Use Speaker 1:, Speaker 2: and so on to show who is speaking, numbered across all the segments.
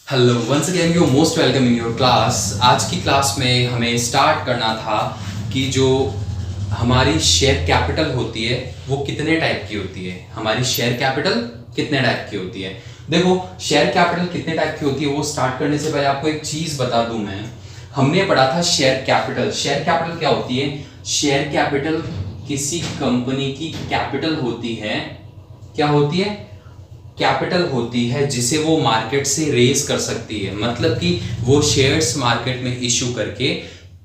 Speaker 1: Hello once again you most welcome in your class. आज की class में हमें स्टार्ट करना था कि जो हमारी शेयर कैपिटल होती है वो कितने टाइप की होती है। हमारी शेयर कैपिटल कितने टाइप की होती है। देखो, शेयर कैपिटल कितने टाइप की होती है वो स्टार्ट करने से पहले आपको एक चीज बता दूं मैं। हमने पढ़ा था शेयर कैपिटल। शेयर कैपिटल क्या होती है? शेयर कैपिटल किसी कंपनी की कैपिटल होती है। क्या होती है? कैपिटल होती है जिसे वो मार्केट से रेज कर सकती है। मतलब कि वो शेयर्स मार्केट में इशू करके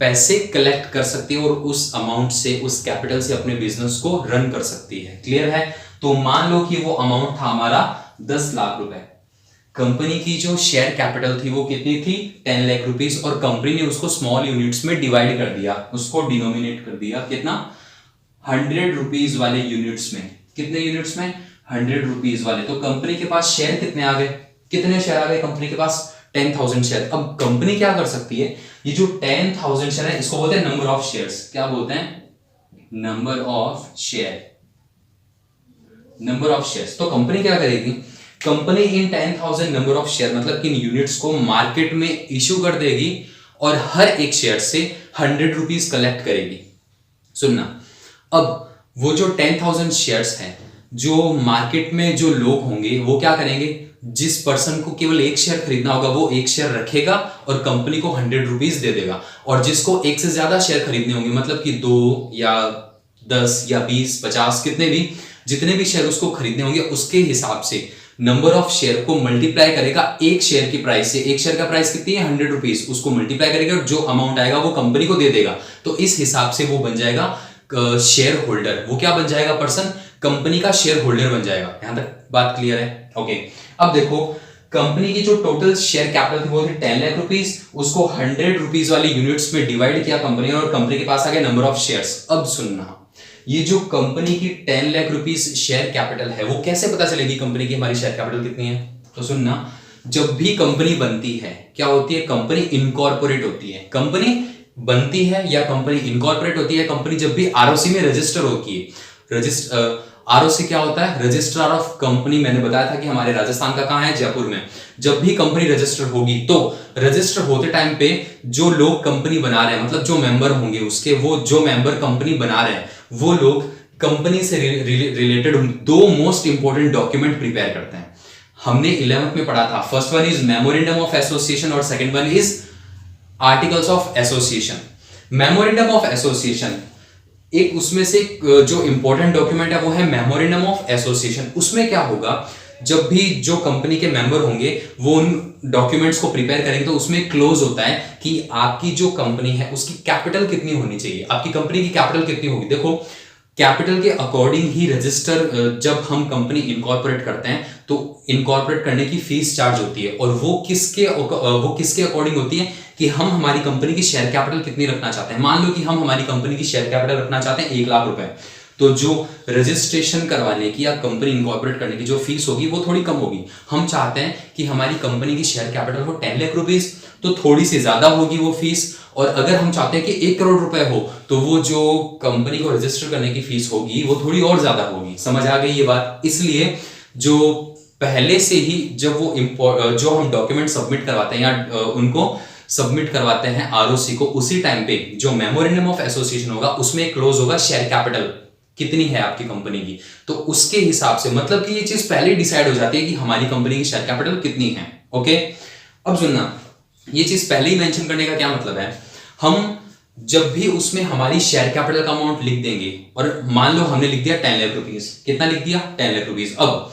Speaker 1: पैसे कलेक्ट कर सकती है और उस अमाउंट से, उस कैपिटल से अपने बिजनेस को रन कर सकती है। क्लियर है? तो मान लो कि वो अमाउंट था हमारा 10 लाख रुपए। कंपनी की जो शेयर कैपिटल थी वो कितनी थी? 10 लाख रुपीस। और कंपनी ने उसको स्मॉल यूनिट्स में डिवाइड कर दिया, उसको डिनोमिनेट कर दिया कितना? 100 रुपीज वाले यूनिट्स में। कितने यूनिट्स में? 100 रुपीज वाले। तो कंपनी के पास शेयर कितने आ गए? कितने शेयर आ गए कंपनी के पास? 10,000 शेयर। अब कंपनी क्या कर सकती है? ये जो 10,000 शेयर है इसको बोलते हैं नंबर ऑफ शेयर्स। क्या बोलते हैं? Number of share. Number of shares. तो कंपनी क्या करेगी? Company in 10,000 number of share मतलब कि इन यूनिट्स को मार्केट में इश्यू कर देगी और हर एक शेयर से 100 रुपीज कलेक्ट करेगी। सुनना, अब वो जो 10,000 शेयर्स हैं, जो मार्केट में जो लोग होंगे वो क्या करेंगे? जिस पर्सन को केवल एक शेयर खरीदना होगा वो एक शेयर रखेगा और कंपनी को 100 रुपीज दे देगा। और जिसको एक से ज्यादा शेयर खरीदने होंगे, मतलब कि 2 या 10 या 20, 50, कितने भी, जितने भी शेयर उसको खरीदने होंगे उसके हिसाब से नंबर ऑफ शेयर को मल्टीप्लाई करेगा एक शेयर की प्राइस से। एक शेयर का प्राइस कितनी है? 100 रुपीज। उसको मल्टीप्लाई करेगा और जो अमाउंट आएगा वो कंपनी को दे देगा। तो इस हिसाब से वो बन जाएगा शेयर होल्डर। वो क्या बन जाएगा? पर्सन कंपनी का शेयर होल्डर बन जाएगा। यहां तक बात क्लियर है? ओके। अब देखो, कंपनी की जो टोटल शेयर कैपिटल थी वो थी 10 लाख रुपीस। उसको 100 रुपीज वाले यूनिट्स में डिवाइड किया कंपनी ने और कंपनी के पास आ गया नंबर ऑफ शेयर्स। अब सुनना, ये जो कंपनी की 10 लाख रुपीस शेयर कैपिटल है वो कैसे पता चलेगी कंपनी की हमारी शेयर कैपिटल कितनी है? तो सुनना, जब भी कंपनी बनती है क्या होती है? कंपनी इनकॉर्पोरेट होती है। कंपनी बनती है या कंपनी इनकॉर्पोरेट होती है कंपनी जब भी आरओसी में रजिस्टर होती है। आरओसी क्या होता है? Registrar of company. मैंने बताया था कि हमारे राजस्थान का कहां है? जयपुर में। जब भी कंपनी रजिस्टर होगी तो रजिस्टर होते टाइम पे जो लोग कंपनी बना रहे हैं, मतलब जो मेंबर होंगे उसके, वो जो मेंबर कंपनी बना रहे हैं वो लोग कंपनी से related 2 most important document prepare करते हैं। हमने 11th में पढ़ा था। First one is memorandum of association और second one is articles of association. Memorandum of association एक, उसमें से जो इंपॉर्टेंट डॉक्यूमेंट है वो है मेमोरेंडम ऑफ एसोसिएशन। उसमें क्या होगा? जब भी जो कंपनी के मेंबर होंगे वो उन डॉक्यूमेंट्स को प्रिपेयर करेंगे तो उसमें क्लोज होता है कि आपकी जो कंपनी है उसकी कैपिटल कितनी होनी चाहिए, आपकी कंपनी की कैपिटल कितनी होगी। देखो, कैपिटल के अकॉर्डिंग ही रजिस्टर, जब हम कंपनी इनकॉर्पोरेट करते हैं तो इनकॉर्पोरेट करने की फीस चार्ज होती है। और वो किसके अकॉर्डिंग होती है कि हम हमारी कंपनी की शेयर कैपिटल कितनी रखना चाहते हैं। मान लो कि हम हमारी कंपनी की शेयर कैपिटल रखना चाहते हैं 1 लाख रुपए, तो जो रजिस्ट्रेशन करवाने की या कंपनी इनकॉर्पोरेट करने की जो फीस होगी वो थोड़ी कम होगी। हम चाहते हैं कि हमारी कंपनी की शेयर कैपिटल हो 10 लाख रुपीस, तो थोड़ी सी ज्यादा होगी वो फीस। और अगर हम चाहते हैं कि 1 करोड़ रुपए हो तो वो जो कंपनी को रजिस्टर करने की फीस होगी वो थोड़ी और ज्यादा होगी। समझ आ गई ये बात? इसलिए जो पहले से ही जब वो जो हम डॉक्यूमेंट सबमिट करवाते हैं या उनको सबमिट करवाते हैं आरओसी को, उसी टाइम पे जो मेमोरेंडम ऑफ एसोसिएशन होगा उसमें क्लोज होगा शेयर कैपिटल कितनी है आपकी कंपनी की। तो उसके हिसाब से, मतलब कि ये चीज पहले डिसाइड हो जाती है कि हमारी कंपनी की शेयर कैपिटल कितनी है। ओके, अब सुनना, ये चीज पहले ही मेंशन करने का क्या मतलब है? हम जब भी उसमें हमारी शेयर कैपिटल का अमाउंट लिख देंगे और मान लो हमने लिख दिया 10 लाख रुपीस। कितना लिख दिया? 10 लाख रुपीस। अब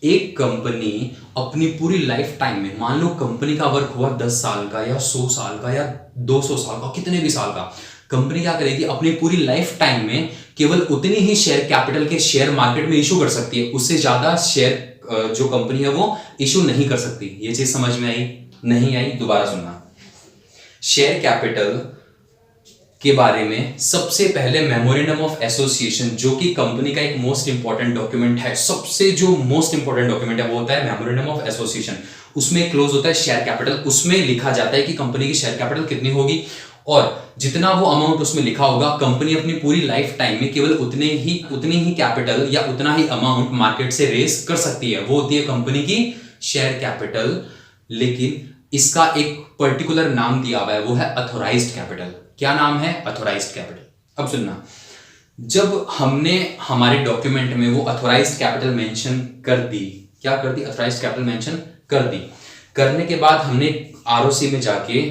Speaker 1: एक कंपनी अपनी पूरी लाइफ टाइम में, मान लो कंपनी का वर्क हुआ 10 साल का या 100 साल का या 200 साल का, कितने भी साल का, कंपनी क्या करेगी? अपनी पूरी लाइफ टाइम में केवल उतनी ही शेयर कैपिटल के शेयर मार्केट में इशू कर सकती है। उससे ज्यादा शेयर जो कंपनी है वो इशू नहीं कर सकती। ये चीज समझ में आई? नहीं आई? दोबारा सुनना। शेयर कैपिटल के बारे में सबसे पहले मेमोरेंडम ऑफ एसोसिएशन, जो कि कंपनी का एक मोस्ट इंपॉर्टेंट डॉक्यूमेंट है, सबसे जो मोस्ट इंपॉर्टेंट डॉक्यूमेंट है वो होता है मेमोरेंडम ऑफ एसोसिएशन। उसमें क्लोज होता है शेयर कैपिटल। उसमें लिखा जाता है कि कंपनी की शेयर कैपिटल कितनी होगी और जितना वो अमाउंट उसमें लिखा होगा कंपनी अपनी पूरी लाइफ टाइम में केवल उतनी ही कैपिटल या उतना ही अमाउंट मार्केट से रेस कर सकती है। वो होती है कंपनी की शेयर कैपिटल लेकिन इसका एक पर्टिकुलर नाम दिया हुआ है, वो है अथोराइज्ड कैपिटल। क्या नाम है? Authorised capital. अब सुनना, जब हमने हमारे डॉक्यूमेंट में वो अथोराइज्ड कैपिटल मेंशन कर दी, क्या कर दी? अथोराइज्ड कैपिटल मेंशन कर दी। करने के बाद हमने आरओसी में जाके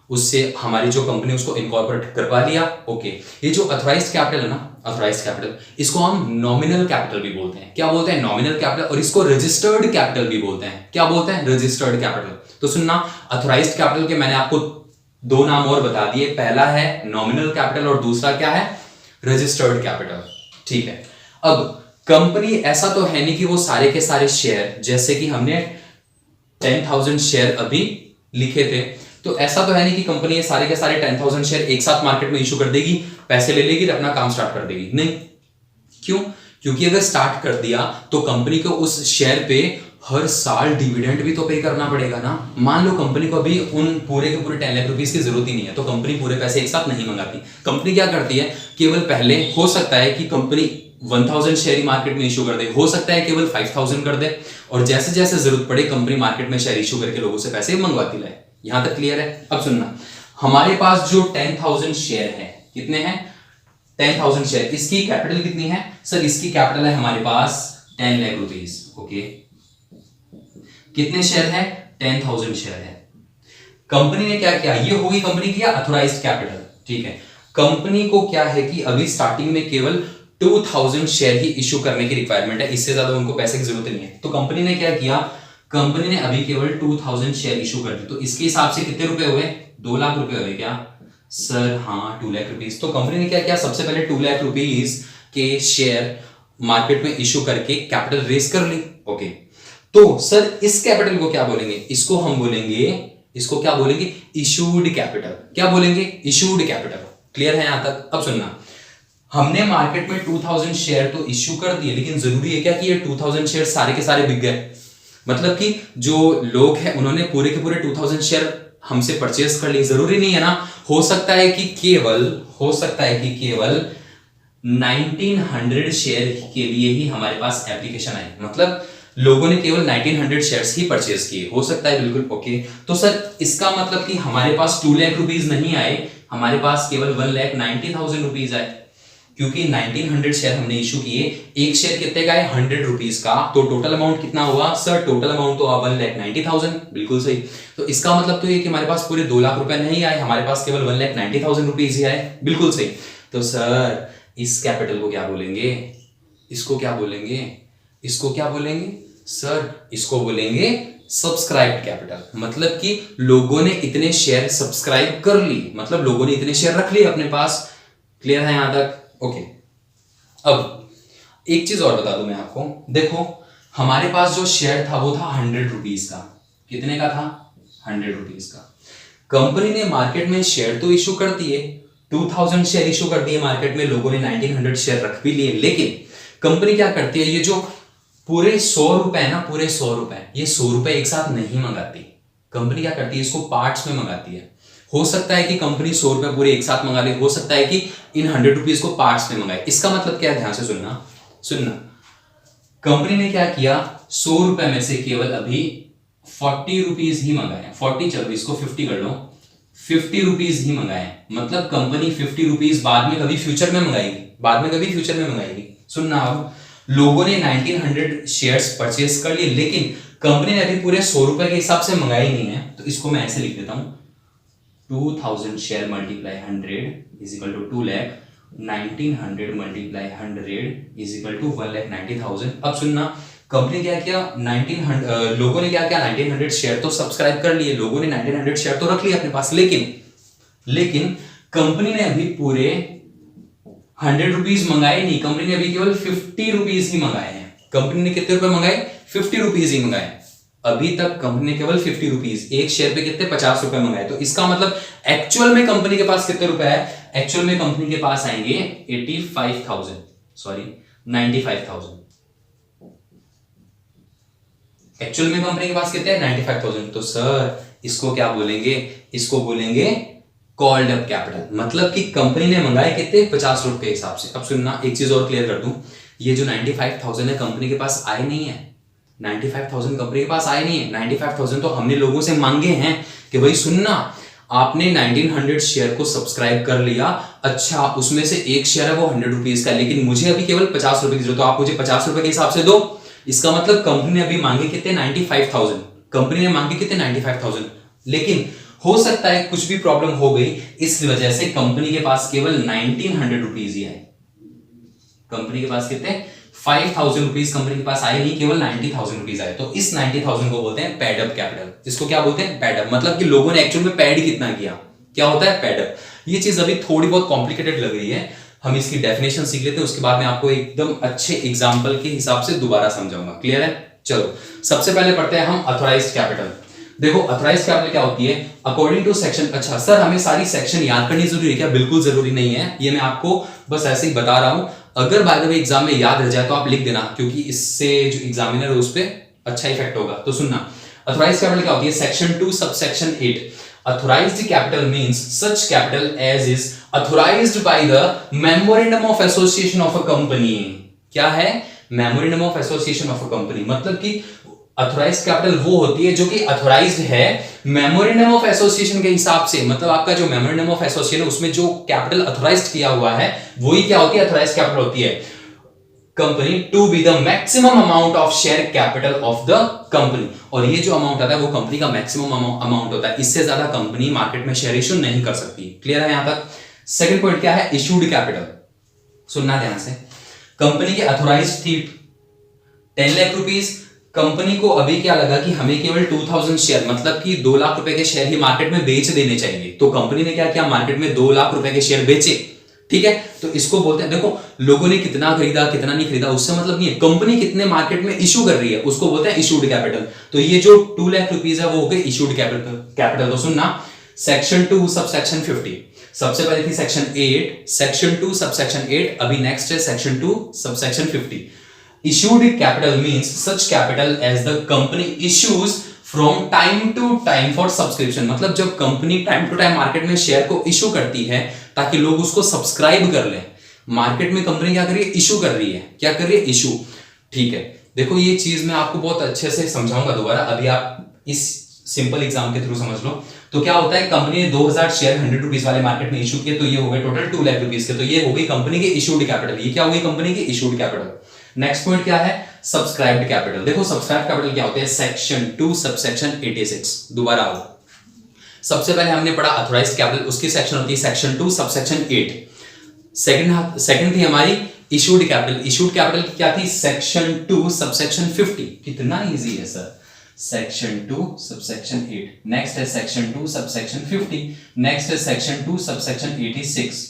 Speaker 1: उससे हमारी जो कंपनी उसको इनकॉर्पोरेट करवा लिया। ओके, ये जो अथोराइज्ड कैपिटल है ना, अथोराइज्ड कैपिटल, इसको हम नॉमिनल कैपिटल भी बोलते हैं। क्या बोलते हैं? Nominal capital. और इसको रजिस्टर्ड कैपिटल भी बोलते हैं। क्या बोलते हैं? Registered capital. तो सुनना, अथोराइज्ड कैपिटल के मैंने आपको दो नाम और बता दिए, पहला है नॉमिनल कैपिटल और दूसरा क्या है? Registered capital. ठीक है। अब कंपनी ऐसा तो है नहीं कि वो सारे के सारे शेयर, जैसे कि हमने 10,000 शेयर अभी लिखे थे, तो ऐसा तो है नहीं कि कंपनी ये सारे के सारे 10,000 शेयर एक साथ मार्केट में इशू कर देगी, पैसे ले लेगी, अपना काम स्टार्ट कर देगी। नहीं। क्यों? क्योंकि अगर स्टार्ट कर दिया तो कंपनी को उस शेयर पे हर साल डिविडेंड भी तो पे करना पड़ेगा ना। मान लो कंपनी को अभी उन पूरे के पूरे 10 लाख रुपीस की जरूरत ही नहीं है, तो कंपनी पूरे पैसे एक साथ नहीं मंगाती। कंपनी क्या करती है? केवल पहले हो सकता है कि कंपनी 1000 शेयर ही मार्केट में इशू कर दे, हो सकता है केवल 5000 कर दे, और जैसे जैसे जरूरत पड़े कंपनी मार्केट में शेयर इशू करके लोगों से पैसे मंगवाती रहे। यहां तक क्लियर है? अब सुनना, हमारे पास जो 10,000 शेयर है, कितने हैं? 10,000 शेयर। इसकी कैपिटल कितनी है? सर इसकी कैपिटल है हमारे पास 10 लाख रुपीस। ओके, कितने शेयर है? 10,000 शेयर है। कंपनी ने क्या किया? ये होगी कंपनी की अथोराइज्ड कैपिटल। ठीक है। कंपनी को क्या है कि अभी स्टार्टिंग में केवल 2000 शेयर ही इशू करने की रिक्वायरमेंट है, इससे ज्यादा उनको पैसे की जरूरत नहीं है। तो कंपनी ने क्या किया? कंपनी ने अभी केवल 2000 शेयर इशू कर दी। तो इसके हिसाब से कितने रुपए हुए? 2 लाख रुपए हुए क्या सर? हाँ, 2 लाख रुपीस। तो कंपनी ने क्या किया? सबसे पहले 2 लाख रुपीस के शेयर मार्केट में इशू करके कैपिटल रेस कर ली। ओके, तो सर इस कैपिटल को क्या बोलेंगे? इसको हम बोलेंगे, इसको क्या बोलेंगे? Issued capital. क्या बोलेंगे? Issued capital. क्लियर है यहां तक? अब सुनना, हमने मार्केट में 2000 शेयर तो इश्यू कर दिए, लेकिन जरूरी है क्या कि ये 2000 शेयर सारे के सारे बिक गए? मतलब कि जो लोग हैं उन्होंने पूरे के पूरे 2000 शेयर हमसे परचेज कर लिए? जरूरी नहीं है ना। हो सकता है कि केवल 1900 शेयर के लिए ही हमारे पास एप्लीकेशन आई, मतलब लोगों ने केवल 1900 शेयर्स ही परचेज किए, हो सकता है। बिल्कुल ओके। तो सर इसका मतलब कि हमारे पास 2 लाख रुपीस नहीं आए, हमारे पास केवल 1,90,000 रुपीस आए, क्योंकि 1900 शेयर हमने इशू किए। एक शेयर कितने का है? 100 रुपीस का। तो टोटल अमाउंट कितना हुआ? सर टोटल अमाउंट तो 1,90,000। बिल्कुल सही। तो इसका मतलब तो ये कि हमारे पास पूरे 2 लाख रुपए नहीं आए, हमारे पास केवल 1,90,000 रुपीस ही आए। बिल्कुल सही। तो सर इस कैपिटल को क्या बोलेंगे? इसको क्या बोलेंगे? इसको क्या बोलेंगे? सर इसको बोलेंगे सब्सक्राइब्ड कैपिटल। मतलब कि लोगों ने इतने शेयर सब्सक्राइब कर ली, मतलब लोगों ने इतने शेयर रख लिए अपने पास। क्लियर है यहां तक? ओके। अब एक चीज और बता दूं मैं आपको। देखो, हमारे पास जो शेयर था वो था 100 रुपीस का। कितने का था? 100 रुपीस का। कंपनी ने मार्केट में शेयर तो इशू कर दिए, 2000 शेयर इशू कर दिए मार्केट में, लोगों ने 1900 शेयर रख भी लिए। लेकिन कंपनी क्या करती है? ये जो पूरे 100 रुपए है ना, पूरे 100 रुपए, ये 100 रुपए एक साथ नहीं मंगाती। कंपनी क्या करती है? इसको पार्ट्स में मंगाती है। हो सकता है कि कंपनी 100 रुपए पूरे एक साथ मंगा ले, हो सकता है कि इन 100 रुपीज को पार्ट्स में मंगाए। इसका मतलब क्या है? ध्यान से सुनना। कंपनी ने क्या किया? 100 रुपए में से केवल अभी 40 रुपीज ही मंगाए। 40 चलो इसको 50 कर लो, 50 रुपीज ही मंगाए। मतलब कंपनी 50 रुपीज बाद में कभी फ्यूचर में मंगाएगी। सुनना, अब लोगों ने 1900 शेयर्स परचेज कर लिए, लेकिन कंपनी ने अभी पूरे 100 रुपए के हिसाब से मंगाई नहीं है। तो इसको मैं ऐसे लिख देता हूं, 2000 share multiply 100 is equal to 2 lakh, 1900 multiply 100 is equal to 1,90,000। अब सुनना, कंपनी क्या किया? 1900 लोगों ने क्या किया? 1900 शेयर तो सब्सक्राइब कर लिए, लोगों ने 1900 शेयर तो रख लिए अपने पास, लेकिन कंपनी ने अभी पूरे 100 रुपीज मंगाए नहीं। कंपनी ने अभी केवल 50 रुपीज ही मंगाए हैं। कंपनी ने कितने रुपए मंगाए? 50 रुपीज ही मंगाए। अभी तक कंपनी ने केवल 50 रुपीज, एक शेयर पे कितने? 50 रुपए मंगाए। तो इसका मतलब एक्चुअल में कंपनी के पास कितने रुपए है? एक्चुअल में कंपनी के पास आएंगे 95,000। एक्चुअल में कंपनी के पास कितने हैं? 95,000। तो सर इसको क्या बोलेंगे? इसको बोलेंगे कॉल्ड अप कैपिटल। मतलब कि कंपनी ने मंगाए कितने? 50 रुपए के हिसाब से। अब सुनना, एक चीज और क्लियर कर दूं, ये जो 95,000 है कंपनी के पास आए नहीं है, 95,000 कंपनी के पास आए नहीं है, 95,000 तो हमने लोगों से मांगे हैं कि भाई सुनना, आपने 1900 शेयर को सब्सक्राइब कर लिया, अच्छा उसमें से एक शेयर है वो 100 रुपीज का, लेकिन मुझे अभी केवल 50 रुपए की जरूरत, तो आप मुझे 50 रुपए के हिसाब से दो। इसका मतलब कंपनी ने अभी मांगे कितने, 95,000, कंपनी ने मांगे कितने, 95,000, लेकिन हो सकता है कुछ भी प्रॉब्लम हो गई, इस वजह से कंपनी के पास केवल 1900 रुपीज ही आए। कंपनी के पास कितने, 5,000 रुपीज कंपनी के पास आए नहीं, केवल 90,000 रुपीज आए। तो इस 90,000 को बोलते हैं पेड अप कैपिटल। इसको क्या बोलते हैं, पेड अप, मतलब कि लोगों ने एक्चुअल में पेड कितना किया, क्या होता है पेड अप। ये चीज अभी थोड़ी बहुत कॉम्प्लिकेटेड लग रही है, हम इसकी डेफिनेशन सीख लेते हैं, उसके बाद मैं आपको एकदम अच्छे एग्जाम्पल के हिसाब से दोबारा समझाऊंगा। क्लियर है, चलो सबसे पहले पढ़ते हैं हम अथॉराइज्ड कैपिटल। देखो अथॉराइज्ड कैपिटल क्या होती है, अकॉर्डिंग टू सेक्शन, अच्छा सर हमें सारी सेक्शन याद करनी जरूरी है क्या, बिल्कुल जरूरी नहीं है, ये मैं आपको बस ऐसे ही बता रहा हूं। अगर बाय द वे एग्जाम में याद रह जाए तो आप लिख देना, क्योंकि इससे जो एग्जामिनर है उस पर अच्छा इफेक्ट होगा। तो सुनना, अथॉराइज्ड कैपिटल क्या होती है, section 2 subsection 8, authorised capital means such capital as is authorised by the memorandum of association of a company. क्या है, memorandum of association of a company, मतलब कि अथॉराइज्ड कैपिटल वो होती है जो कि अथॉराइज्ड है मेमोरेंडम ऑफ एसोसिएशन के हिसाब से, मतलब आपका जो मेमोरेंडम ऑफ एसोसिएशन है उसमें जो कैपिटल अथॉराइज्ड किया हुआ है वही क्या होती है, अथॉराइज्ड कैपिटल होती है। Company to be the maximum amount of share capital of the company, और ये जो अमाउंट आता है वो कंपनी का मैक्सिमम अमाउंट होता है, इससे ज्यादा कंपनी मार्केट में शेयर इश्यू नहीं कर सकती। क्लियर है यहां तक। सेकंड पॉइंट क्या है, इशूड कैपिटल। सुनना ध्यान से, कंपनी की अथॉराइज्ड थी 10 लाख रुपीज, कंपनी को अभी क्या लगा कि हमें केवल 2000 शेयर, मतलब कि 2 लाख रुपए के शेयर ही मार्केट में बेच देने चाहिए, तो कंपनी ने क्या किया, मार्केट में 2 लाख रुपए के शेयर बेचे। ठीक है, तो इसको बोलते हैं, देखो लोगों ने कितना खरीदा कितना नहीं खरीदा उससे मतलब नहीं है, कंपनी कितने मार्केट में इशू कर रही है उसको बोलते हैं इशूड कैपिटल। तो ये जो 2 लाख रुपीज है वो हो गए इशूड कैपिटल। तो सुनना, सेक्शन 2 सबसेक्शन 50, सबसे पहले थी सेक्शन 8, सेक्शन 2 सबसेक्शन 8, अभी नेक्स्ट है section 2 subsection 50। Issued capital means such capital as the company issues from time to time for subscription, मतलब जब company time to time market में शेयर को इशू करती है ताकि लोग उसको सब्सक्राइब कर लें। मार्केट में कंपनी क्या कर रही है, इशू कर रही है, क्या कर रही है, इशू। ठीक है, देखो ये चीज मैं आपको बहुत अच्छे से समझाऊंगा दोबारा, अभी आप इस सिंपल एग्जाम के थ्रू समझ लो। तो क्या होता है, कंपनी ने 2000 शेयर 100 रुपीज वाले मार्केट में इशू किए, तो ये हो गए टोटल 2 लाख रुपीज के, तो ये हो गई कंपनी की इशूड कैपिटल। ये क्या हो गई, कंपनी की इशूड कैपिटल। नेक्स्ट पॉइंट क्या है, सब्सक्राइब्ड कैपिटल। देखो सब्सक्राइब्ड कैपिटल क्या होते हैं, सेक्शन 2 सबसेक्शन 86, दोबारा आओ। सबसे पहले हमने पढ़ा अथॉराइज्ड कैपिटल, उसकी सेक्शन होती है सेक्शन 2 सबसेक्शन 8। सेकंड थी हमारी इशूड कैपिटल। इशूड कैपिटल की क्या थी, सेक्शन 2 सबसेक्शन 50। कितना इजी है सर, सेक्शन 2 सबसेक्शन 8। नेक्स्ट है सेक्शन 2 सबसेक्शन 50। नेक्स्ट है सेक्शन 2 सबसेक्शन 86,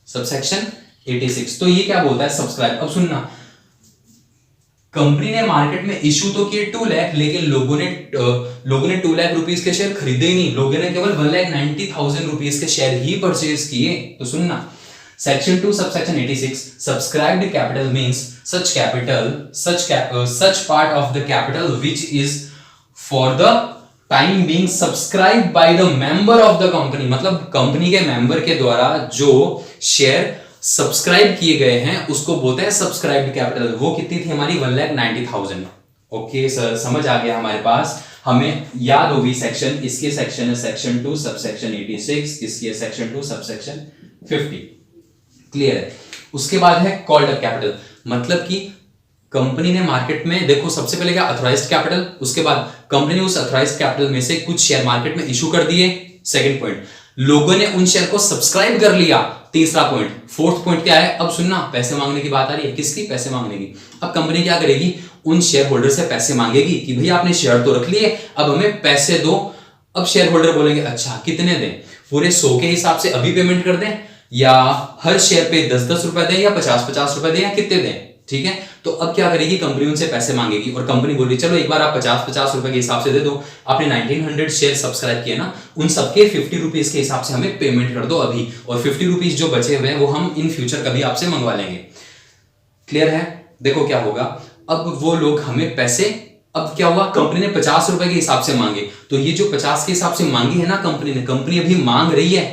Speaker 1: सबसेक्शन 86। तो ये क्या बोलता है, सब्सक्राइब। अब सुनना, कंपनी ने मार्केट में इशू तो किए 2 लाख, लेकिन लोगों ने 2 लाख रुपीस के शेयर खरीदे ही नहीं, लोगों ने केवल 1,90,000 रुपीस के शेयर ही परचेज किए। तो सुनना, section 2 subsection 86, subscribed capital means such capital such part of the capital which is for the time being subscribed by the member of the company, मतलब कंपनी के मेंबर के द्वारा जो शेयर सब्सक्राइब किए गए हैं उसको बोलते हैं सब्सक्राइब्ड कैपिटल। वो कितनी थी हमारी, 1,90,000। ओके सर, समझ आ गया हमारे पास, हमें याद होगी सेक्शन। इसके सेक्शन है सेक्शन 2 सबसेक्शन 86, इसकी है सेक्शन 2 सबसेक्शन 50। क्लियर है। उसके बाद है कॉल्ड अप कैपिटल, मतलब कि कंपनी ने मार्केट में, देखो सबसे पहले क्या, अथॉराइज्ड कैपिटल, उसके बाद कंपनी ने उस अथॉराइज्ड कैपिटल में से कुछ शेयर मार्केट में इशू कर दिए। सेकंड पॉइंट, लोगों ने उन शेयर को सब्सक्राइब कर लिया। तीसरा पॉइंट, फोर्थ पॉइंट क्या है, अब सुनना, पैसे मांगने की बात आ रही है, किसकी, पैसे मांगने की। अब कंपनी क्या करेगी, उन शेयर होल्डर से पैसे मांगेगी कि भाई आपने शेयर तो रख लिए, अब हमें पैसे दो। अब शेयर होल्डर बोलेंगे अच्छा कितने दें, पूरे 100 के हिसाब से अभी पेमेंट कर दें, या हर शेयर पे 10-10 रुपए दें, या 50-50 रुपए दें, या कितने दें। ठीक है, तो अब क्या करेगी कंपनी, उनसे पैसे मांगेगी, और कंपनी बोल रही चलो एक बार आप 50-50 रुपए के हिसाब से दे दो, आपने 1900 शेयर सब्सक्राइब किए ना, उन सबके 50 रुपीज के हिसाब से हमें पेमेंट कर दो अभी, और 50 रुपीज जो बचे हुए हैं वो हम इन फ्यूचर कभी आपसे मंगवा लेंगे। क्लियर है। देखो क्या होगा, अब वो लोग हमें पैसे, अब क्या हुआ, कंपनी ने 50 रुपए के हिसाब से मांगे, तो ये जो 50 के हिसाब से मांगी है ना कंपनी ने, कंपनी अभी मांग रही है,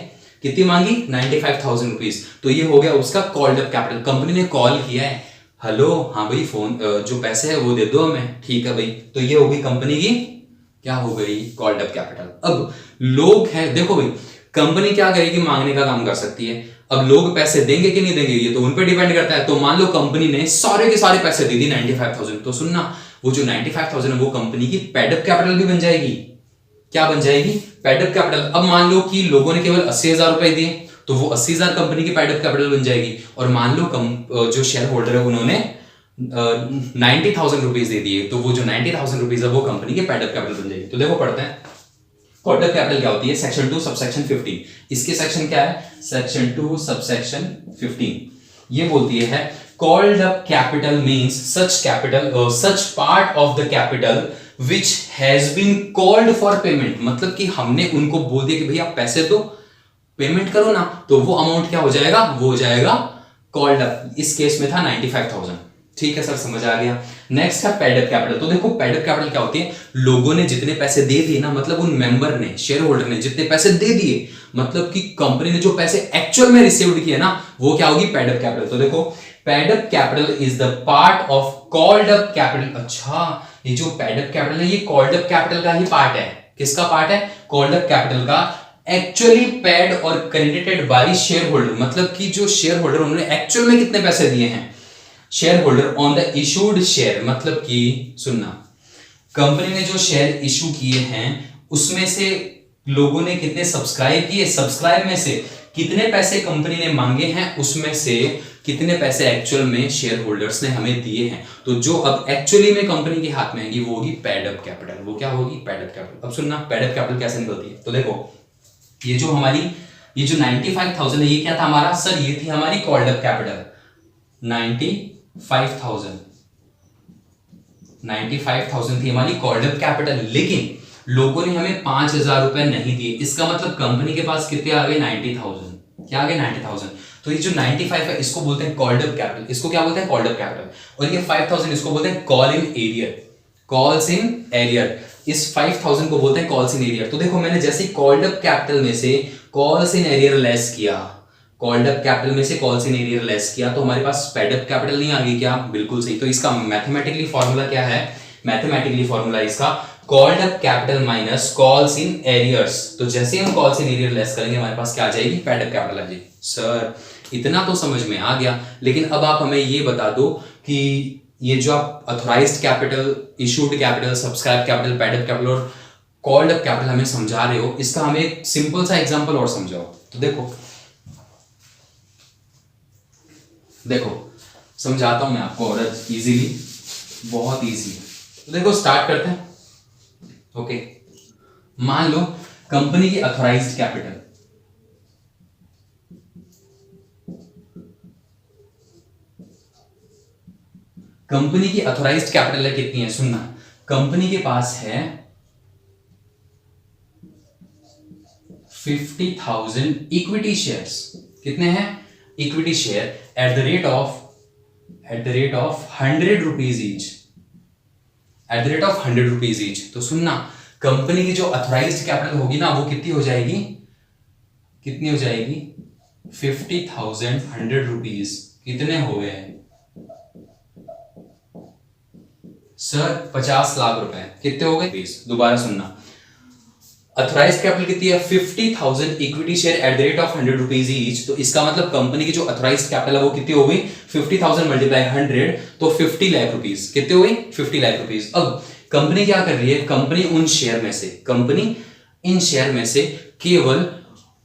Speaker 1: कितनी मांगी, 95,000 रुपीज। तो ये हो गया उसका कॉल्ड अप कैपिटल, कंपनी ने कॉल किया है हेलो हाँ भाई फोन जो पैसे है वो दे दो हमें, ठीक है भाई। तो ये हो गई कंपनी की, क्या हो गई, कॉल्ड अप कैपिटल। अब लोग हैं, देखो भाई कंपनी क्या करेगी, मांगने का काम कर सकती है। अब लोग पैसे देंगे कि नहीं देंगे ये तो उन पर डिपेंड करता है। तो मान लो कंपनी ने सारे के सारे पैसे दे दी 95,000, तो सुनना वो जो 95,000 है वो कंपनी की पेड अप कैपिटल भी बन जाएगी। क्या बन जाएगी, पेड अप कैपिटल। अब मान लो कि लोगों ने केवल 80,000 रुपए दिए तो वो 80,000 कंपनी की पेड अप कैपिटल बन जाएगी। और मान लो जो शेयर होल्डर है उन्होंने 90,000 रुपीज दे दिए तो वो जो 90,000 रुपीज है वो कंपनी की पेड अप कैपिटल बन जाएगी। तो देखो पढ़ते हैं कॉल्ड अप कैपिटल क्या होती है। सेक्शन 2 सबसेक्शन 15, इसके सेक्शन क्या है, सेक्शन 2 सबसेक्शन 15 ये बोलती है called up capital means such capital such part of the capital which has been called for payment. मतलब कि हमने उनको बोल दिया कि भैया आप पैसे दो, पेमेंट करो ना, तो वो अमाउंट क्या हो जाएगा, वो हो जाएगा कॉल्ड अप। इस केस में था 95,000। ठीक है सर, समझ आ गया। नेक्स्ट है पेड अप कैपिटल। तो देखो पेड अप कैपिटल क्या होती है, लोगों ने जितने पैसे दे दिए ना, मतलब उन मेंबर ने, शेयर होल्डर ने जितने पैसे दे दिए, मतलब कि कंपनी ने जो पैसे एक्चुअल में रिसीव्ड किए ना, वो क्या होगी, पेड अप कैपिटल। तो देखो paid up capital is the part of called up capital. अच्छा, ये जो पेड अप कैपिटल है ये कॉल्ड अप कैपिटल का ही पार्ट है। किसका पार्ट है, कॉल्ड अप कैपिटल का। एक्चुअली पेड और क्रेडिटेड बाय शेयर होल्डर, मतलब कि जो शेयर होल्डर उन्होंने एक्चुअल में कितने पैसे दिए हैं share holder on the issued share. मतलब कि सुनना, कंपनी ने जो शेयर इशू किए हैं उसमें से लोगों ने कितने सब्सक्राइब किए, सब्सक्राइब में से कितने पैसे कंपनी ने मांगे हैं, उसमें से कितने पैसे एक्चुअल में शेयर होल्डर्स ने हमें दिए हैं। तो जो अब एक्चुअली में कंपनी के हाथ में आएगी वो होगी पेड अप कैपिटल। वो क्या होगी, पेड अप कैपिटल। अब सुनना पेड अप कैपिटल कैसे निकलती है। तो देखो ये जो हमारी ये जो 95,000 है ये क्या था हमारा, सर ये थी हमारी कॉल्ड अप कैपिटल। 95,000 थी हमारी कॉल्ड अप कैपिटल, लेकिन लोगों ने हमें 5,000 रुपए नहीं दिए। इसका मतलब कंपनी के पास कितने आ गए, 90,000। क्या आ गए, 90,000। तो ये जो 95 है इसको बोलते हैं कॉल्ड अप कैपिटल। इसको क्या बोलते हैं, कॉल्ड अप कैपिटल। और ये 5,000 इसको बोलते हैं call in arrear, calls in arrear. इस 5,000 को बोलते हैं कॉल्स इन एरियर। तो देखो मैंने जैसे कॉल्ड अप कैपिटल में से कॉल्स इन एरियर लेस किया, कॉल्ड अप कैपिटल में से कॉल्स इन एरियर लेस किया, तो हमारे पास पेड अप कैपिटल नहीं आ गई क्या, बिल्कुल सही। तो इसका मैथमेटिकली फॉर्मूला क्या है, मैथमेटिकली फॉर्मूला इसका called up capital minus calls in arrears. तो जैसे हम कॉल्स इन एरियर लेस करेंगे हमारे पास क्या आ जाएगी, पेड अप कैपिटल आ जाएगी। सर इतना तो समझ में आ गया, लेकिन अब आप हमें ये बता दो कि ये जो आप authorised capital, issued capital, subscribe capital, paid up capital और कॉल्ड अप कैपिटल हमें समझा रहे हो, इसका हमें एक सिंपल सा एग्जांपल और समझाओ। तो देखो समझाता हूं मैं आपको और इजीली, बहुत इजी। तो देखो स्टार्ट करते हैं। ओके, मान लो कंपनी की अथोराइज्ड कैपिटल, कंपनी की अथोराइज्ड कैपिटल है कितनी है, सुनना, कंपनी के पास है 50,000 इक्विटी शेयर्स। कितने हैं, equity share at the rate of 100 rupees each, at the rate of 100 rupees each. तो सुनना, कंपनी की जो अथोराइज्ड कैपिटल होगी ना वो कितनी हो जाएगी, 50,000 100 रुपीज कितने हो गए सर, 50 लाख रुपए। कितने हो गए, दोबारा सुनना, अथोराइज्ड कैपिटल कितनी है, 50,000 equity share at the rate of 100 rupees each. तो इसका मतलब कंपनी की जो अथोराइज्ड कैपिटल है वो कितनी हो गई, 50,000 मल्टीप्लाई 100 तो 50 लाख रुपीज। कितने हो गई, 50 लाख रुपीज। अब कंपनी क्या कर रही है, कंपनी इन शेयर में से केवल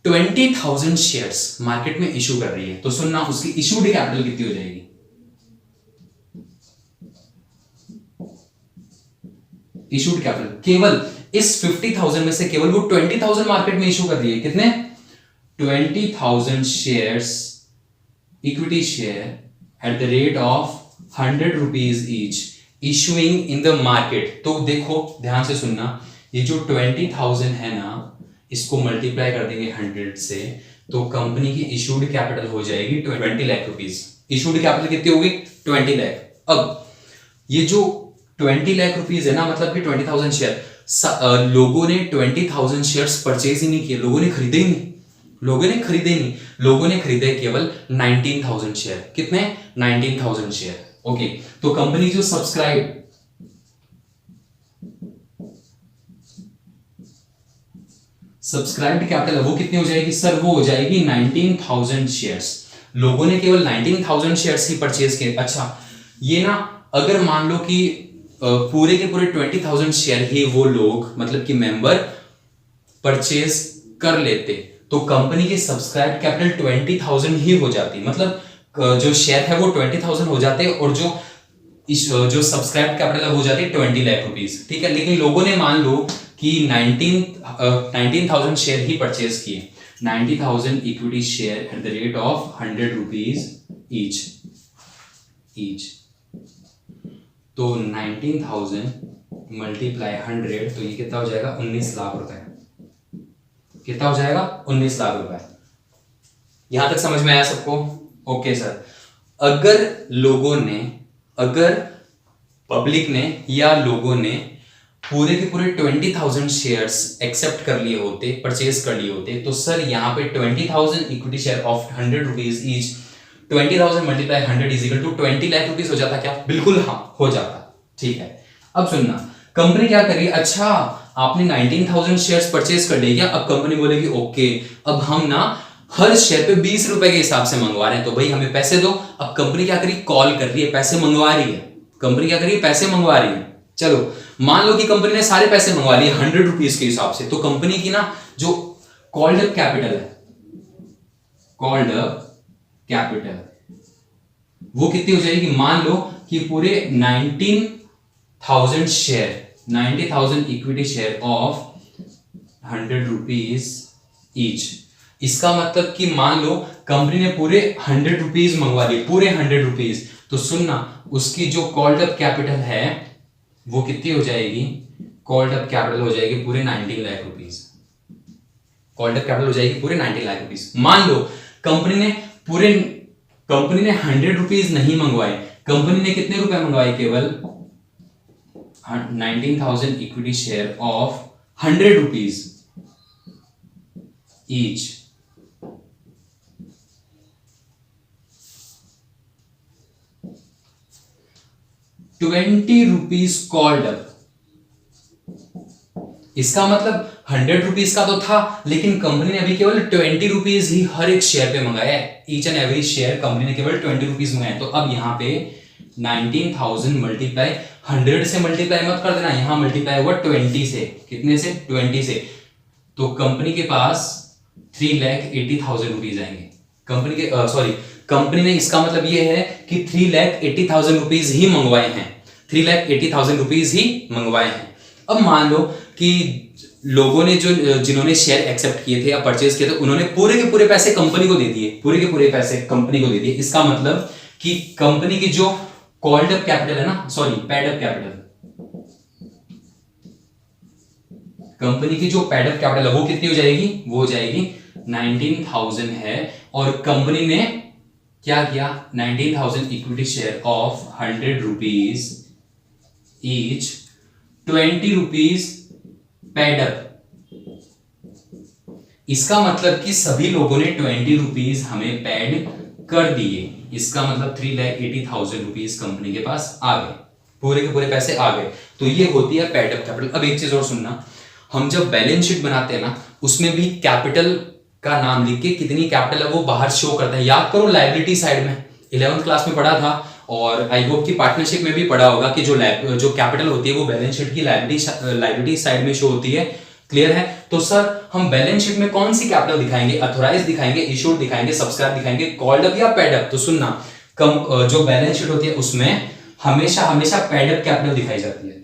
Speaker 1: 20,000 शेयर्स मार्केट में इशू कर रही है। तो सुनना, उसकी इशूड कैपिटल कितनी हो जाएगी, इशूड कैपिटल केवल इस 50,000 में से केवल वो 20,000 मार्केट में इशू कर रही है। कितने, 20,000 shares, equity share at the rate of 100 rupees each, issuing in the market. तो देखो ध्यान से सुनना, ये जो 20,000 है ना, इसको मल्टीप्लाई कर देंगे 100 से, तो कंपनी की इशूड कैपिटल हो जाएगी 20 लाख रुपीज। इशूड कैपिटल कितनी होगी, 20 लाख। अब ये जो 20 लाख रुपीज है ना, मतलब कि 20,000 शेयर, लोगों ने 20,000 शेयर्स परचेज ही नहीं किए, लोगों ने खरीदे ही नहीं, लोगों ने खरीदे केवल 19,000 शेयर। कितने, 19,000 शेयर। ओके, तो कंपनी जो सब्सक्राइब्ड कैपिटल है वो कितनी हो जाएगी सर? वो हो जाएगी 19,000 शेयर्स। लोगों ने केवल 19,000 शेयर्स ही परचेज किए। अच्छा, ये ना अगर मान लो कि पूरे के पूरे 20,000 शेयर ही वो लोग मतलब कि मेंबर परचेज कर लेते तो कंपनी की सब्सक्राइब कैपिटल 20,000 ही हो जाती। मतलब जो शेयर है वो 20,000 हो जाते और जो सब्सक्राइब कैपिटल है हो जाती 20 लाख रुपीस। ठीक है, लेकिन लोगों ने मान लो कि 19,000 शेयर ही परचेज किए, 90,000 equity share at the rate of 100 rupees each. तो 19,000 मल्टीप्लाई 100, तो ये कितना हो जाएगा? 19 लाख रुपए। कितना हो जाएगा? 19 लाख रुपए। यहां तक समझ में आया सबको? ओके सर, अगर पब्लिक ने या लोगों ने पूरे के पूरे 20,000 शेयर्स एक्सेप्ट कर लिए होते, परचेज कर लिए होते, तो सर यहाँ पे 20,000 equity share of 100 rupees each, 20,000 multiply 100 is equal to 20 lakh rupees हो जाता क्या? बिल्कुल हाँ, हो जाता। ठीक है, अब सुनना, कंपनी क्या करेगी? अच्छा, आपने 19,000 शेयर्स परचेज कर लिए क्या? अब कंपनी बोलेगी ओके, अब हम ना हर शेयर पे 20 रुपए के हिसाब से मंगवा रहे हैं, तो भाई हमें पैसे दो। अब कंपनी क्या करी? कॉल कर रही है, पैसे मंगवा रही है। कंपनी क्या करी? पैसे मंगवा रही है। चलो मान लो कि कंपनी ने सारे पैसे मंगवा लिए 100 रुपीज के हिसाब से, तो कंपनी की ना जो कॉल्ड अप कैपिटल है, कॉल्ड अप कैपिटल वो कितनी हो जाएगी? मान लो कि पूरे 90,000 share, 90,000 equity share of 100 rupees each. इसका मतलब कि मान लो कंपनी ने पूरे 100 रुपीज मंगवा लिए, पूरे 100 रुपीज, तो सुनना उसकी जो कॉल्ड अप कैपिटल है वो कितनी हो जाएगी? कॉल्ड अप कैपिटल हो जाएगी पूरे 19 lakh rupees. Called up capital हो जाएगी पूरे 19 लाख रुपीज। मान लो कंपनी ने 100 रुपीज नहीं मंगवाए, कंपनी ने कितने रुपए मंगवाए? केवल 19,000 equity share of 100 rupees each. 20 rupees called up. इसका मतलब 100 रुपीज का तो था, लेकिन कंपनी ने अभी केवल 20 रुपीज ही हर एक शेयर पे मंगाया है। Each and every share company ने केवल 20 रुपीज मंगाए। तो अब यहाँ पे 19,000 मल्टीप्लाई 100 से मल्टीप्लाई मत कर देना, यहां मल्टीप्लाई हुआ 20 से। कितने से? 20 से। तो कंपनी के पास 3,80,000 रुपीज आएंगे। कंपनी ने, इसका मतलब ये है कि 3,80,000 रुपीज ही मंगवाए हैं, 3,80,000 रुपीज ही मंगवाए हैं। अब मान लो कि लोगों ने जिन्होंने शेयर एक्सेप्ट किए थे या परचेज किए थे, उन्होंने पूरे के पूरे पैसे कंपनी को दे दिए, पूरे के पूरे पैसे कंपनी को दे दिए। इसका मतलब कि कंपनी की जो कॉल्ड अप कैपिटल है ना, पेड अप कैपिटल, कंपनी की जो पेड अप कैपिटल है वो कितनी हो जाएगी? वो हो जाएगी 19,000 है, और कंपनी ने क्या किया? 19,000 equity share of 100 rupees each, 20 rupees paid up. इसका मतलब कि सभी लोगों ने 20 रुपीज हमें पेड कर दिए। इसका मतलब 3,80,000 रुपीज कंपनी के पास आ गए, पूरे के पूरे पैसे आ गए। तो ये होती है पेड अप कैपिटल। अब एक चीज और सुनना, हम जब बैलेंस शीट बनाते हैं ना, उसमें भी कैपिटल का नाम लिख के कितनी कैपिटल है वो बाहर शो करता है। याद करो लायबिलिटी साइड में 11th क्लास में पढ़ा था, और आई होप की पार्टनरशिप में भी पढ़ा होगा कि जो कैपिटल होती है वो बैलेंस शीट की लायबिलिटी साइड में शो होती है। क्लियर है? तो सर हम बैलेंस शीट में कौन सी कैपिटल दिखाएंगे? अथोराइज दिखाएंगे, इशूड दिखाएंगे, सब्सक्राइब दिखाएंगे, कॉल्ड अप या पेड अप? तो सुनना, जो बैलेंस शीट होती है उसमें हमेशा पेड अप कैपिटल दिखाई जाती है।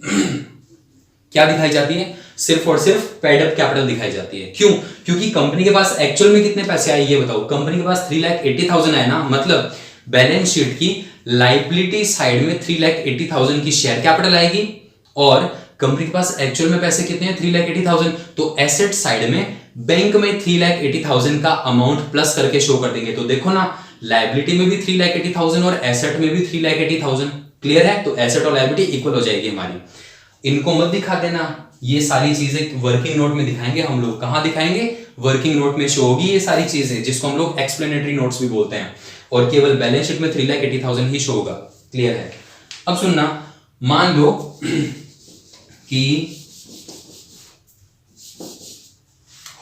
Speaker 1: क्या दिखाई जाती है? सिर्फ और सिर्फ पेड अप कैपिटल दिखाई जाती है। क्यों? क्योंकि कंपनी के पास एक्चुअल में कितने पैसे आए ये बताओ। कंपनी के पास 3,80,000 आए ना, मतलब बैलेंस शीट की लायबिलिटी साइड में 3,80,000 की शेयर कैपिटल आएगी, और कंपनी के पास एक्चुअल में पैसे कितने हैं? 3,80,000। तो एसेट साइड में बैंक में 3,80,000 का अमाउंट प्लस करके शो कर देंगे। तो देखो ना, लायबिलिटी में भी 3,80,000 और एसेट में भी 3,80,000। क्लियर है? तो एसेट और लायबिलिटी इक्वल हो जाएगी हमारी। इनको मत दिखा देना, ये सारी चीजें वर्किंग नोट में दिखाएंगे हम लोग। कहां दिखाएंगे? वर्किंग नोट में शो होगी ये सारी चीजें, जिसको हम लोग एक्सप्लेनेटरी नोट्स भी बोलते हैं। और केवल बैलेंस शीट में 3,80,000 ही शो होगा। क्लियर है? अब सुनना, मान लो कि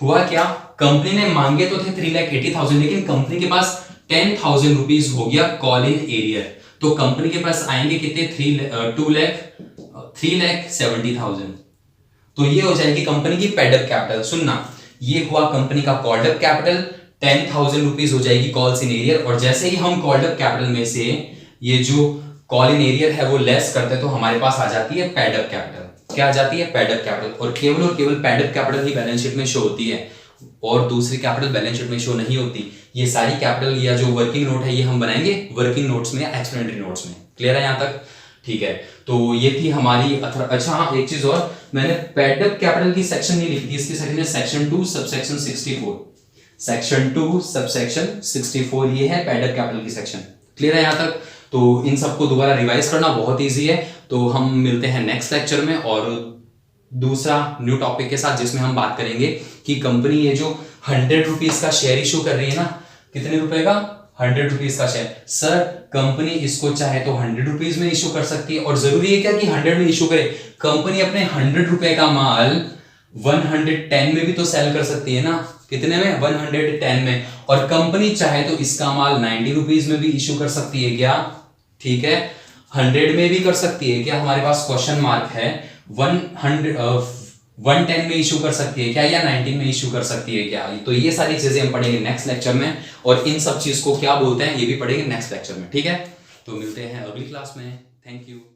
Speaker 1: हुआ क्या, कंपनी ने मांगे तो थे 3,80,000, लेकिन कंपनी के पास 10,000 रुपीज हो गया कॉल इन एरियर। तो कंपनी के पास आएंगे कितने, 3,70,000। तो ये हो जाएगी कंपनी की पेडअप कैपिटल। सुनना, ये हुआ कंपनी का कॉल्ड अप कैपिटल, 10,000 रुपीज हो जाएगी कॉल्स इन एरियर। और जैसे ही हम कॉल्ड अप कैपिटल में से ये जो कॉल इन एरियर है वो लेस करते हैं तो हमारे पास आ जाती है पेडअप कैपिटल। क्या आ जाती है? Paid up capital. और केवल पेडअप कैपिटल ही बैलेंस शीट में शो होती है और दूसरी कैपिटल बैलेंस शीट में शो नहीं होती। ये सारी कैपिटल या जो वर्किंग नोट है ये हम बनाएंगे वर्किंग नोट्स में या एक्सप्लेनेटरी नोट्स में। क्लियर है यहां तक? ठीक है, तो ये थी हमारी। अच्छा हाँ, एक चीज और, मैंने पेडअप कैपिटल की सेक्शन नहीं लिखी थी, इसकी सेक्शन है सेक्शन 2 सबसेक्शन 64। सेक्शन 2 सबसेक्शन 64 ये है पेडअप कैपिटल की सेक्शन। क्लियर है यहां तक? तो इन सबको दोबारा रिवाइज करना बहुत इजी है। तो हम मिलते हैं नेक्स्ट लेक्चर में और दूसरा न्यू टॉपिक के साथ, जिसमें हम बात करेंगे कि कंपनी ये जो 100 रुपीज का शेयर इशू कर रही है ना, कितने रुपए का? 100 रुपीज का शेयर। सर कंपनी इसको चाहे तो 100 रुपीज में इशू कर सकती है, और जरूरी है क्या कि 100 में इशू करे? कंपनी अपने 100 रुपए का माल 110 में भी तो सेल कर सकती है ना। कितने में? 110 में। और कंपनी चाहे तो इसका माल 90 रुपीज में भी इशू कर सकती है क्या? ठीक है, 100 में भी कर सकती है क्या? हमारे पास क्वेश्चन मार्क है। 110 में इशू कर सकती है क्या, या 90 में इशू कर सकती है क्या? तो ये सारी चीजें हम पढ़ेंगे नेक्स्ट लेक्चर में, और इन सब चीज को क्या बोलते हैं ये भी पढ़ेंगे नेक्स्ट लेक्चर में। ठीक है, तो मिलते हैं अगली क्लास में। Thank you.